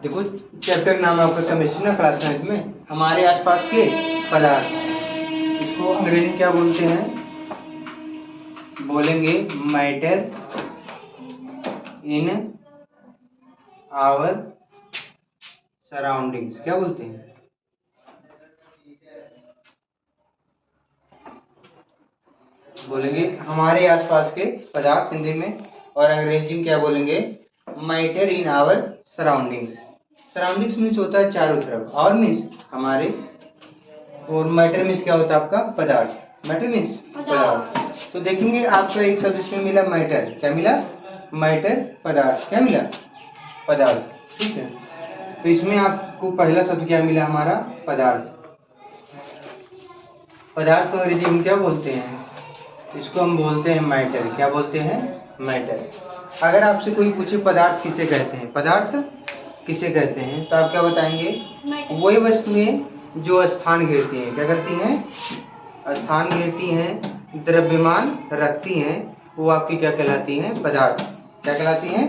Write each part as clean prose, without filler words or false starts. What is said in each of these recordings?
देखो चैप्टर नाम है आपका केमिस्ट्री ना, क्लास 9 में हमारे आसपास के पदार्थ, इसको अंग्रेजी में क्या बोलते हैं, बोलेंगे मैटर इन आवर सराउंडिंग्स। क्या बोलते हैं, बोलेंगे हमारे आसपास के पदार्थ हिंदी में, और अंग्रेजी में क्या बोलेंगे, matter in our surroundings. Surroundings means होता है चारों तरफ, और मीन्स हमारे, और मैटर मीन्स क्या होता है आपका पदार्थ, मैटर मीन्स पदार्थ। तो देखेंगे आपका एक शब्द इसमें मिला मैटर, क्या मिला, मैटर पदार्थ, क्या मिला, पदार्थ, ठीक है। तो इसमें आपको पहला शब्द क्या मिला हमारा, पदार्थ। पदार्थ को अंग्रेजी में क्या बोलते हैं, इसको हम बोलते हैं मैटर। क्या बोलते हैं, मैटर। अगर आपसे कोई पूछे पदार्थ किसे कहते हैं, पदार्थ किसे कहते हैं, तो आप क्या बताएंगे, वही वस्तुएं जो स्थान घेरती हैं, क्या करती हैं, स्थान घेरती हैं, द्रव्यमान रखती हैं, वो आपकी क्या कहलाती हैं, पदार्थ। क्या कहलाती हैं,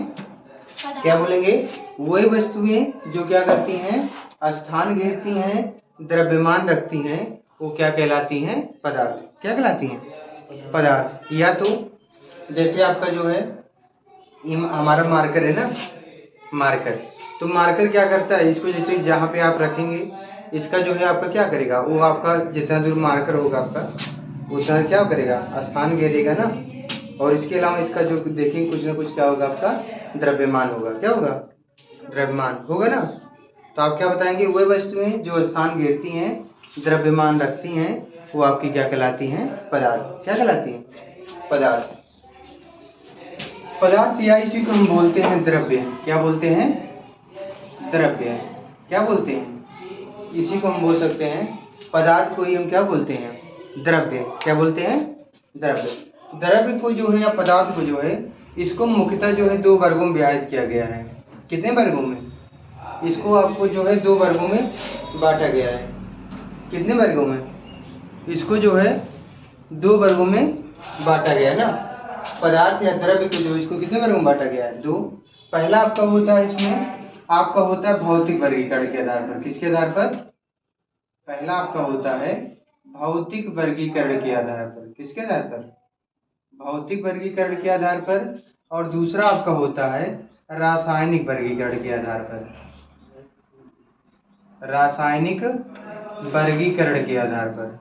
क्या बोलेंगे, वही वस्तुएं जो क्या करती हैं, स्थान घेरती हैं, द्रव्यमान रखती हैं, वो क्या कहलाती हैं, पदार्थ। क्या कहलाती हैं, पदार्थ। या तो जैसे आपका जो है हमारा मार्कर है ना, मार्कर, तो मार्कर क्या करता है, इसको जैसे जहाँ पे आप रखेंगे, इसका जो है आपका क्या करेगा, वो आपका जितना दूर मार्कर होगा आपका उतना क्या करेगा, स्थान घेरेगा ना। और इसके अलावा इसका जो देखेंगे कुछ ना कुछ क्या होगा, आपका द्रव्यमान होगा। क्या होगा, द्रव्यमान होगा ना। तो आप क्या बताएंगे, वही वस्तुएं जो स्थान घेरती हैं, द्रव्यमान रखती हैं, वो आपकी क्या कहलाती हैं, पदार्थ। क्या कहलाती हैं, पदार्थ। पदार्थ या इसी को हम बोलते हैं द्रव्य। क्या बोलते हैं, द्रव्य। क्या बोलते हैं, इसी को हम बोल सकते हैं, पदार्थ को ही हम क्या बोलते हैं, द्रव्य। क्या बोलते हैं, द्रव्य। द्रव्य को जो है या पदार्थ को जो है, इसको मुख्यतः जो है दो वर्गों में विभाजित किया गया है। कितने वर्गों में, इसको आपको जो है दो वर्गों में बांटा गया है। कितने वर्गों में, इसको जो है दो वर्गों में बांटा गया है ना, पदार्थ या द्रव्य को जो, इसको कितने वर्गों में बांटा गया है, दो। पहला आपका होता है, इसमें आपका होता है भौतिक वर्गीकरण के आधार पर। किसके आधार पर, पहला आपका होता है भौतिक वर्गीकरण के आधार पर। किसके आधार पर, भौतिक वर्गीकरण के आधार पर। और दूसरा आपका होता है रासायनिक वर्गीकरण के आधार पर। रासायनिक वर्गीकरण के आधार पर,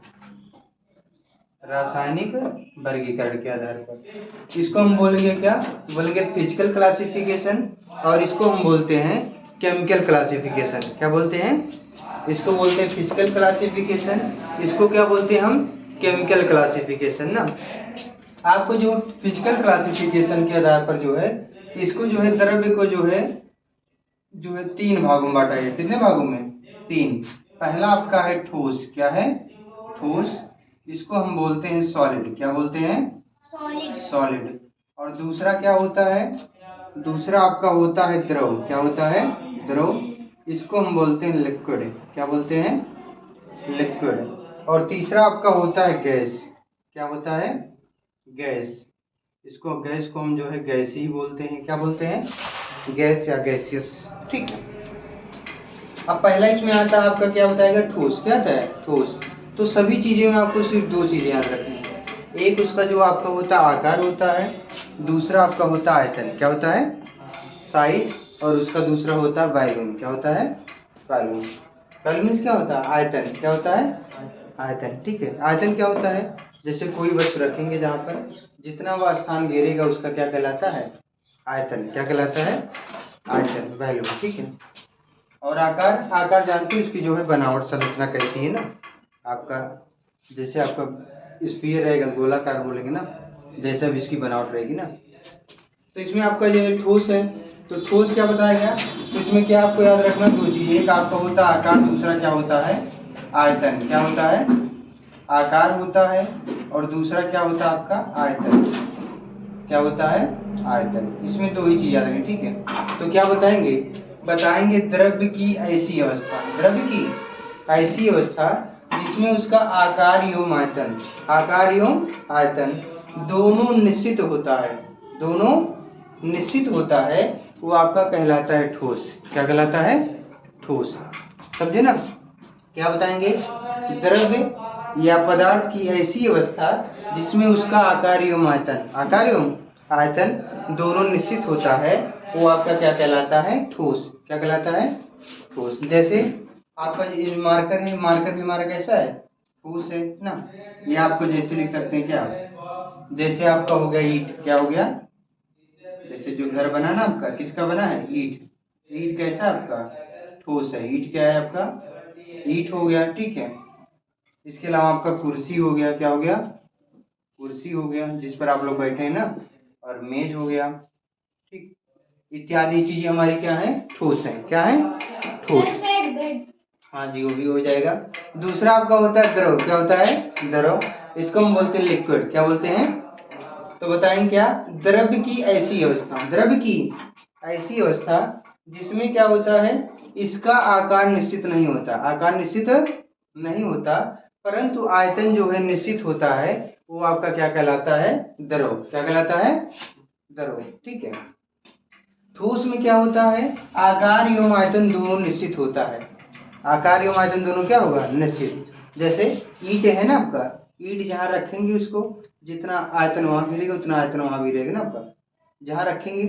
रासायनिक वर्गीकरण के आधार पर। इसको हम बोलेंगे क्या, बोलेंगे फिजिकल क्लासिफिकेशन, और इसको हम बोलते हैं केमिकल क्लासिफिकेशन। क्या बोलते हैं, इसको बोलते हैं फिजिकल क्लासिफिकेशन, इसको क्या बोलते हैं हम, केमिकल क्लासिफिकेशन ना। आपको जो फिजिकल क्लासिफिकेशन के आधार पर जो है, इसको जो है द्रव्य को जो है तीन भागों में बांटा है। कितने भागों में, तीन। पहला आपका है ठोस। क्या है, ठोस। इसको हम बोलते हैं सॉलिड। क्या बोलते हैं, सॉलिड। और दूसरा क्या होता है, दूसरा आपका होता है द्रव। क्या होता है, द्रव। इसको हम बोलते हैं लिक्विड। क्या बोलते हैं, लिक्विड। और तीसरा आपका होता है गैस। क्या होता है, गैस। इसको गैस को हम जो है गैस ही बोलते हैं। क्या बोलते हैं, गैस या गैसियस, ठीक है। अब पहला इसमें आता है आपका, क्या बताएगा, ठोस। क्या आता है, ठोस। तो सभी चीजें में आपको सिर्फ दो चीजें याद रखनी है, एक उसका जो आपका होता है आकार होता है, दूसरा आपका होता है आयतन। क्या होता है, साइज। और उसका दूसरा होता है वॉल्यूम। क्या होता है, वॉल्यूम। वॉल्यूम क्या होता है, आयतन। क्या होता है, आयतन, ठीक है। आयतन क्या होता है, जैसे कोई वस्तु रखेंगे जहाँ पर जितना वह स्थान घेरेगा उसका क्या कहलाता है, आयतन। क्या कहलाता है, आयतन, वॉल्यूम, ठीक है। और आकार, आकार जानते हैं उसकी जो है बनावट, संरचना कैसी है ना आपका, जैसे आपका स्फीयर रहेगा, गोलाकार बोलेंगे ना, जैसा भी इसकी बनावट रहेगी ना। तो इसमें आपका जो है ठोस है, तो ठोस क्या बताया गया, तो इसमें क्या आपको याद रखना, दो चीज, एक आपका होता है आकार, दूसरा क्या होता है, आयतन। क्या होता है, आकार होता है, और दूसरा क्या होता है आपका, आयतन। क्या होता है, आयतन। इसमें दो ही चीज याद रखनी, ठीक है। तो क्या बताएंगे, बताएंगे द्रव्य की ऐसी अवस्था, द्रव्य की ऐसी अवस्था जिसमें उसका आकार एवं आयतन, आकार एवं आयतन दोनों निश्चित होता है, दोनों निश्चित होता है, वो आपका कहलाता है ठोस। क्या कहलाता है? ठोस। समझे ना? क्या बताएंगे? द्रव्य या पदार्थ की ऐसी अवस्था जिसमें उसका आकार एवं आयतन दोनों निश्चित होता है, वो आपका क्या कहलाता है? ठोस। क्या कहलाता है? ठोस। जैसे आपका ये मार्कर है, मार्कर भी हमारा कैसा है? ठोस है ना। ये आपको जैसे लिख सकते हैं क्या, जैसे आपका हो गया ईंट। क्या हो गया? जैसे जो घर बना ना आपका, किसका बना है? ईंट। ईंट कैसा आपका? ठोस है। ईंट क्या है आपका? ईंट हो गया। ठीक है। इसके अलावा आपका कुर्सी हो गया। क्या हो गया? कुर्सी हो गया, जिस पर आप लोग बैठे हैं ना। और मेज हो गया। ठीक। इत्यादि चीजें हमारी क्या है? ठोस है। क्या है? ठोस। हाँ जी, वो भी हो जाएगा। दूसरा आपका होता है द्रव। क्या होता है? द्रव। इसको हम बोलते हैं लिक्विड। क्या बोलते हैं? तो बताएं क्या? द्रव्य की ऐसी अवस्था, द्रव्य की ऐसी अवस्था जिसमें क्या होता है? इसका आकार निश्चित नहीं होता। आकार निश्चित नहीं होता, परंतु आयतन जो है निश्चित होता है, वो आपका क्या कहलाता है? द्रव। क्या कहलाता है? द्रव। ठीक है। ठोस में क्या होता है? आकार एवं आयतन दोनों निश्चित होता है। आकार एवं आयतन दोनों क्या होगा? निश्चित। जैसे ईंट है ना आपका, ईंट जहाँ रखेंगे उसको, जितना आयतन वहां भी रहेगा उतना आयतन वहां भी रहेगा ना आपका। जहाँ रखेंगे,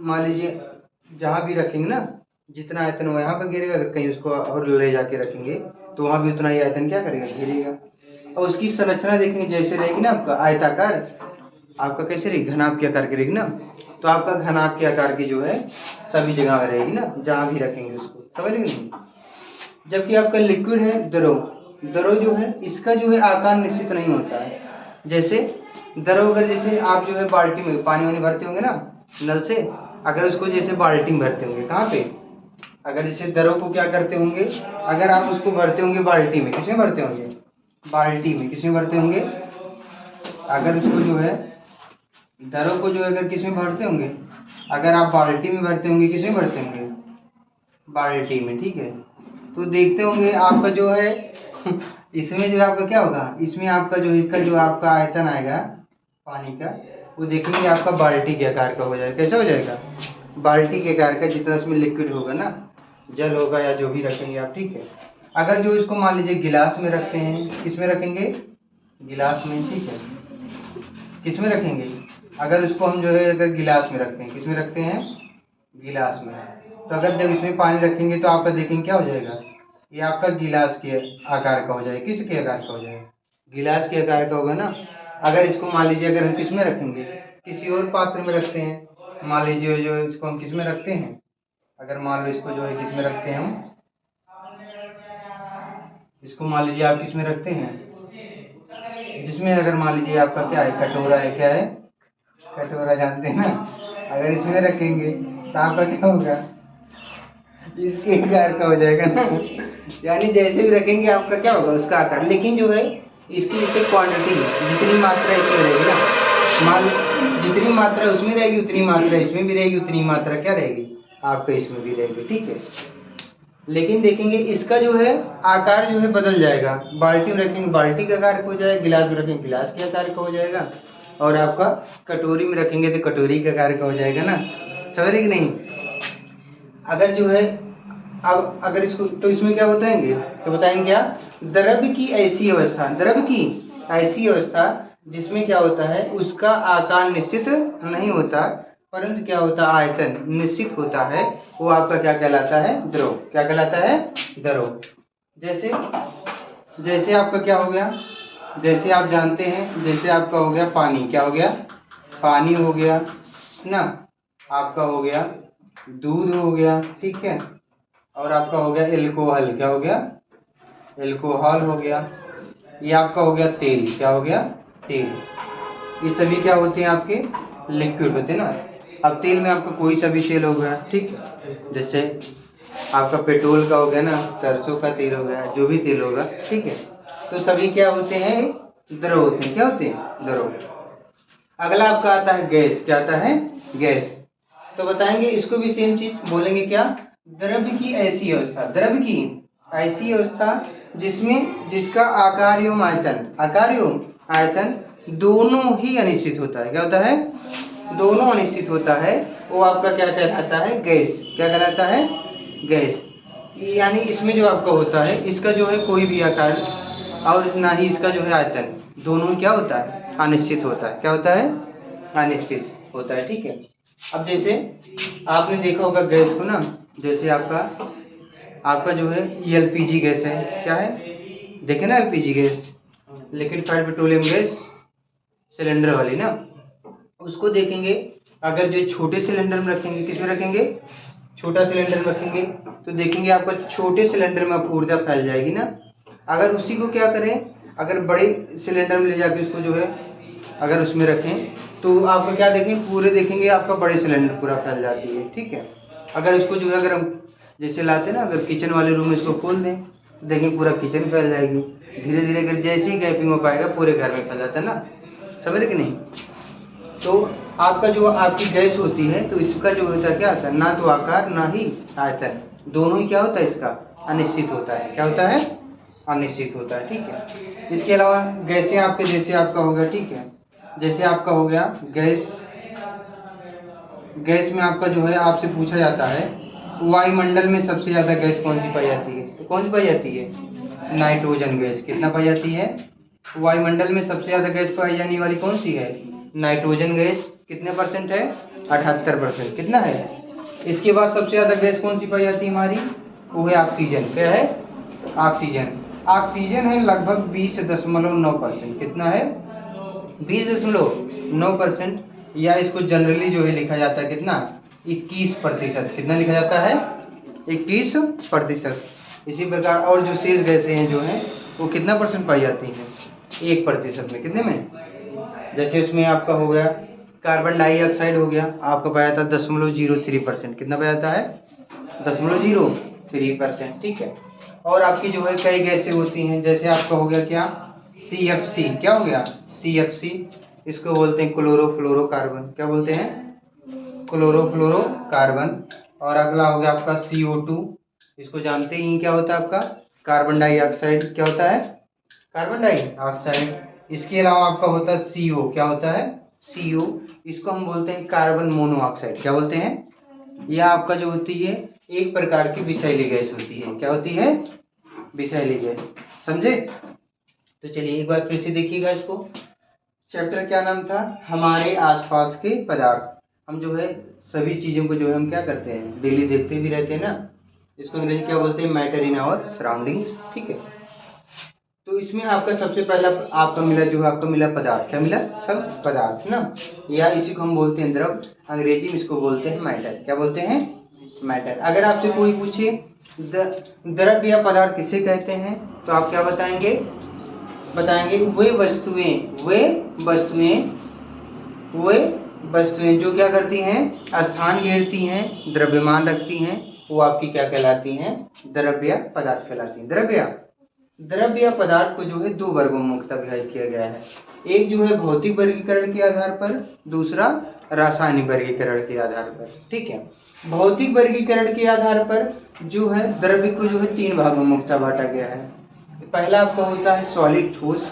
मान लीजिए जहाँ भी रखेंगे ना, जितना आयतन वहाँ पर गिरेगा, अगर कहीं उसको और ले जाके रखेंगे तो वहां भी उतना ही आयतन क्या करेगा? गिरेगा। और उसकी संरचना देखेंगे जैसे रहेगी ना आपका आयताकार, आपका कैसे रहेगी? घनाभ के आकार की रहेगी ना। तो आपका घनाभ के आकार की जो है सभी जगह में रहेगी ना, जहाँ भी रखेंगे उसको। समझ रहे नहीं? जबकि आपका लिक्विड है द्रव, द्रव जो है इसका जो है आकार निश्चित नहीं होता है। जैसे द्रव, अगर जैसे आप जो है बाल्टी में पानी वानी भरते होंगे ना नल से, अगर उसको जैसे बाल्टी में भरते होंगे, कहाँ पे? अगर जैसे द्रव को क्या करते होंगे, अगर आप उसको भरते होंगे बाल्टी में, किसमें भरते होंगे? बाल्टी में। किसमें भरते होंगे? अगर उसको जो है द्रव को जो है अगर किसमें भरते होंगे, अगर आप बाल्टी में भरते होंगे, किसमें भरते होंगे? बाल्टी में। ठीक है। तो देखते होंगे आपका जो है इसमें जो है आपका क्या होगा? इसमें आपका जो इसका जो आपका आयतन आएगा पानी का, वो देखेंगे आपका बाल्टी के आकार का हो जाएगा। कैसा हो जाएगा? बाल्टी के आकार का, जितना उसमें लिक्विड होगा ना, जल होगा या जो भी रखेंगे आप। ठीक है। अगर जो इसको मान लीजिए गिलास में रखते हैं, किसमें रखेंगे? गिलास में। ठीक है। किसमें रखेंगे? अगर उसको हम जो है अगर गिलास में रखते हैं, किसमें रखते हैं? गिलास में। तो अगर जब इसमें पानी रखेंगे तो आपका देखेंगे क्या हो जाएगा? ये आपका गिलास के आकार का हो जाएगा। किसके आकार का हो जाएगा? गिलास के आकार का होगा ना। अगर इसको मान लीजिए अगर हम किसमें रखेंगे, किसी और पात्र में रखते हैं, मान लीजिए जो इसको हम किसमें रखते हैं, अगर मान लो इसको जो है किसमें रखते हैं हम, इसको मान लीजिए आप किसमें रखते हैं, जिसमें अगर मान लीजिए आपका क्या है? कटोरा है। क्या है? कटोरा जानते हैं ना। अगर इसमें रखेंगे तो आपका क्या होगा? इसके आकार का हो जाएगा ना। यानी जैसे भी रखेंगे आपका क्या होगा? उसका आकार। लेकिन जो है इसकी जैसे क्वांटिटी, जितनी मात्रा इसमें रहेगी ना, मान जितनी मात्रा उसमें रहेगी उतनी मात्रा इसमें भी रहेगी, उतनी मात्रा क्या रहेगी? आपका इसमें भी रहेगी। ठीक है। लेकिन देखेंगे इसका जो है आकार जो है बदल जाएगा। बाल्टी में रखेंगे बाल्टी का आकार का हो जाएगा, गिलास में रखेंगे गिलास के आकार का हो जाएगा, और आपका कटोरी में रखेंगे तो कटोरी के आकार का हो जाएगा ना। समझ रहे कि नहीं? अगर जो है अब अगर इसको तो इसमें क्या बताएंगे? तो बताएंगे क्या? द्रव्य की ऐसी अवस्था, द्रव्य की ऐसी अवस्था जिसमें क्या होता है? उसका आकार निश्चित नहीं होता, परंतु क्या होता है? आयतन निश्चित होता है, वो आपका क्या कहलाता है? द्रव। क्या कहलाता है? द्रव। जैसे जैसे आपका क्या हो गया? जैसे आप जानते हैं, जैसे आपका हो गया पानी। क्या हो गया? पानी हो गया ना। आपका हो गया दूध हो गया। ठीक है। और आपका हो गया एल्कोहल। क्या हो गया? एल्कोहल हो गया। ये आपका हो गया तेल। क्या हो गया? तेल। ये सभी क्या होते हैं? आपके लिक्विड होते हैं ना। अब तेल में आपका कोई सा भी तेल हो गया। ठीक है। जैसे आपका पेट्रोल का हो गया ना, सरसों का तेल हो गया, जो भी तेल होगा। ठीक है। तो सभी क्या होते हैं? द्रव होते हैं। क्या होते हैं? द्रव। अगला आपका आता है गैस। क्या आता है? गैस। तो बताएंगे इसको भी सेम चीज बोलेंगे। क्या? द्रव्य की ऐसी अवस्था, द्रव्य की ऐसी अवस्था जिसमें जिसका आकार एवं आयतन दोनों ही अनिश्चित होता है। क्या होता है? दोनों अनिश्चित होता है वो आपका क्या कहलाता है? गैस। क्या कहलाता है? गैस। यानी इसमें जो आपका होता है इसका जो है कोई भी आकार और ना ही इसका जो है आयतन, दोनों क्या होता है? अनिश्चित होता है। क्या होता है? अनिश्चित होता है। ठीक है। अब जैसे आपने देखा होगा गैस को ना, जैसे आपका जो है ये एलपीजी गैस है। क्या है? देखे ना LPG gas, liquefied petroleum gas, cylinder वाली ना। उसको देखेंगे अगर जो छोटे सिलेंडर में रखेंगे, किस में रखेंगे? छोटा सिलेंडर में रखेंगे तो देखेंगे आपका छोटे सिलेंडर में आपको ऊर्जा फैल जाएगी ना। अगर उसी को क्या करें, अगर बड़े सिलेंडर में ले जाके उसको जो है अगर उसमें रखें तो आपको क्या देखेंगे? पूरे देखेंगे आपका बड़े सिलेंडर पूरा फैल जाती है। ठीक है। अगर इसको जो है अगर हम जैसे लाते हैं ना, अगर किचन वाले रूम में इसको खोल दें तो देखेंगे पूरा किचन फैल जाएगी। धीरे धीरे अगर जैसे ही गैपिंग हो पाएगा पूरे घर में फैल जाता है ना। समझ रहे कि नहीं? तो आपका जो आपकी गैस होती है तो इसका जो होता है क्या होता है? ना तो आकार ना ही आयतन, दोनों ही क्या होता है? इसका अनिश्चित होता है। क्या होता है? अनिश्चित होता है। ठीक है। इसके अलावा गैसें आपके जैसे आपका हो गया, ठीक है, जैसे आपका हो गया गैस। गैस में आपका जो है आपसे पूछा जाता है वायुमंडल में सबसे ज्यादा गैस कौन सी पाई जाती है? तो कौन सी पाई जाती है? Nitrogen gas. कितना पाई जाती है? वायुमंडल में सबसे ज्यादा गैस पाई जाने वाली कौन सी है? Nitrogen gas. कितने परसेंट है? 78%। कितना है? इसके बाद सबसे ज्यादा गैस कौन सी पाई जाती है हमारी? वो है ऑक्सीजन। क्या है? ऑक्सीजन। ऑक्सीजन है लगभग 20.9%। कितना है? 20.9%। या इसको जनरली जो है लिखा जाता है कितना? 21%। कितना लिखा जाता है? 21%। इसी प्रकार और जो शेष गैसें हैं जो हैं वो कितना परसेंट पाई जाती हैं? 1% में। कितने में? जैसे उसमें आपका हो गया कार्बन डाइऑक्साइड हो गया, आपका पाया जाता है 0.03%। कितना पाया जाता है? 0.03%। ठीक है। और आपकी जो है कई गैसें होती हैं, जैसे आपका हो गया क्या? CFC। क्या हो गया? CFC। इसको बोलते हैं क्लोरोफ्लोरोकार्बन। क्या बोलते हैं? क्लोरोफ्लोरोकार्बन। और अगला हो गया आपका CO2। इसको जानते ही क्या होता है आपका? Carbon dioxide. क्या होता है? Carbon dioxide. इसके अलावा आपका होता है CO। क्या होता है? CO। इसको हम बोलते हैं कार्बन मोनोऑक्साइड। क्या बोलते हैं? यह आपका जो होती है एक प्रकार की विषैली गैस होती है। क्या होती है? विषैली गैस। समझे? तो चलिए एक बार फिर से देखिएगा इसको। चैप्टर क्या नाम था? हमारे आसपास के पदार्थ। हम जो है सभी चीजों को जो है हम क्या करते हैं? डेली देखते भी रहते हैं ना। इसको अंग्रेजी क्या बोलते हैं? Matter in our surroundings. ठीक है। तो इसमें आपका सबसे पहला आपका मिला जो है आपका मिला पदार्थ। क्या मिला? सब पदार्थ ना, या इसी को हम बोलते हैं द्रव। अंग्रेजी में इसको बोलते हैं मैटर। क्या बोलते हैं? मैटर। अगर आपसे कोई पूछे द्रव या पदार्थ किसे कहते हैं तो आप क्या बताएंगे? बताएंगे वे वस्तुएं जो क्या करती हैं? स्थान घेरती हैं, द्रव्यमान रखती हैं, वो आपकी क्या कहलाती हैं? द्रव या पदार्थ कहलाती हैं। द्रव्य या पदार्थ को जो है दो वर्गों में मुख्यतः विभाजित किया गया है। एक जो है भौतिक वर्गीकरण के आधार पर, दूसरा रासायनिक वर्गीकरण के आधार पर। ठीक है। भौतिक वर्गीकरण के आधार पर जो है द्रव्य को जो है तीन भागों में मुख्यतः बांटा गया है। पहला आपका होता है सॉलिड ठोस,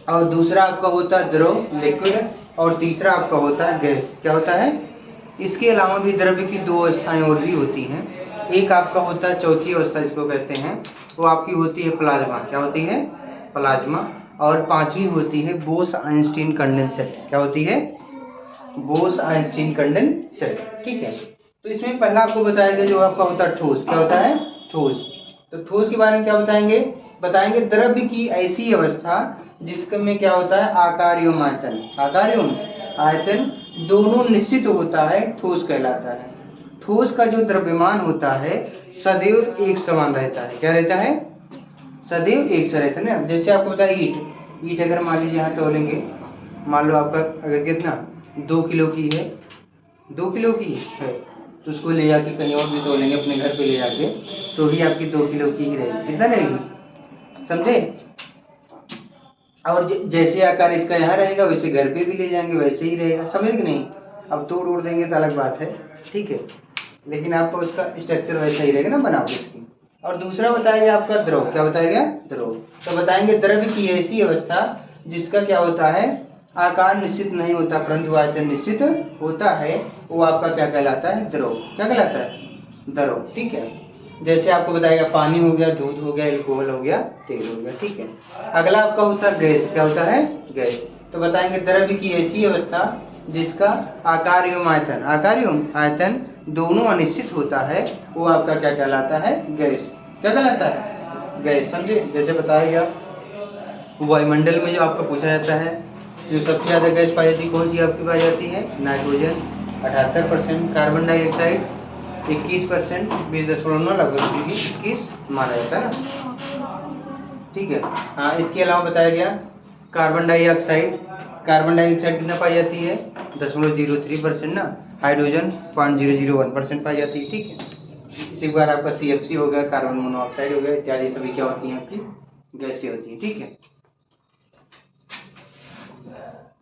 और दूसरा आपका होता है द्रव लिक्विड, और तीसरा आपका होता है गैस। क्या होता है? इसके अलावा भी द्रव्य की दो अवस्थाएं और भी होती हैं। एक आपका होता है चौथी अवस्था जिसको कहते हैं, वो आपकी होती है प्लाज्मा। क्या होती है? प्लाज्मा। और पांचवी होती है बोस-आइंस्टीन कंडेंसेट। क्या होती है? Bose-Einstein condensate. ठीक है। तो इसमें पहला आपको बताया गया जो आपका होता है ठोस। क्या होता है? ठोस। तो ठोस के बारे में क्या बताएंगे? बताएंगे द्रव्य की ऐसी अवस्था जिसमें क्या होता है? आकार एवं आयतन, आकार एवं आयतन दोनों निश्चित होता है, ठोस कहलाता है। ठोस का जो द्रव्यमान होता है सदैव एक समान रहता है। क्या रहता है? सदैव एक सा रहता है ना। जैसे आपको पता है ईट अगर मान लीजिए यहाँ तोलेंगे, मान लो आपका अगर कितना 2 किलो की है, 2 किलो की है, तो उसको ले जाके कहीं और भी तोलेंगे अपने घर पे ले जाके, तो भी आपकी 2 किलो की ही रहेगी। कितना रहेगी? समझे? और जैसे आकार इसका यहाँ रहेगा वैसे घर पे भी ले जाएंगे वैसे ही रहेगा। समझ कि नहीं? अब तोड़ उड़ देंगे तो अलग बात है। ठीक है। लेकिन आपको उसका स्ट्रक्चर वैसा ही रहेगा ना बनावट इसकी। और दूसरा बताएगा आपका द्रव। क्या बताएगा? द्रव। तो बताएंगे द्रव्य की ऐसी अवस्था जिसका क्या होता है? आकार निश्चित नहीं होता परंतु आयतन निश्चित होता है, वो आपका क्या कहलाता है? द्रव। क्या कहलाता है? द्रव। ठीक है, जैसे आपको बताएगा पानी हो गया, दूध हो गया, अल्कोहल हो गया, तेल हो गया। ठीक है, अगला आपका होता है गैस। क्या होता है? गैस। तो बताएंगे द्रव्य की ऐसी अवस्था जिसका आकार एवं आयतन, आकार एवं आयतन दोनों अनिश्चित होता है, वो आपका क्या कहलाता है? गैस। क्या कहलाता है? गैस। समझे? जैसे बताया गया वायुमंडल में जो आपको पूछा जाता है, जो सबसे ज्यादा गैस पाई जाती है कौन सी आपकी पाई जाती है? नाइट्रोजन 78%, कार्बन डाइऑक्साइड 21%, 20.9 लगभग 21 माना जाता है ना। ठीक है, हाँ, इसके अलावा बताया गया कार्बन डाइऑक्साइड कितना पाई जाती है? 0.03% ना। हाइड्रोजन 0.001% पाई जाती है। ठीक है, इसी बार आपका CFC हो गया, कार्बन मोनोऑक्साइड हो गया, इत्यादि सभी क्या होती हैं? आपकी गैसें होती हैं। ठीक है।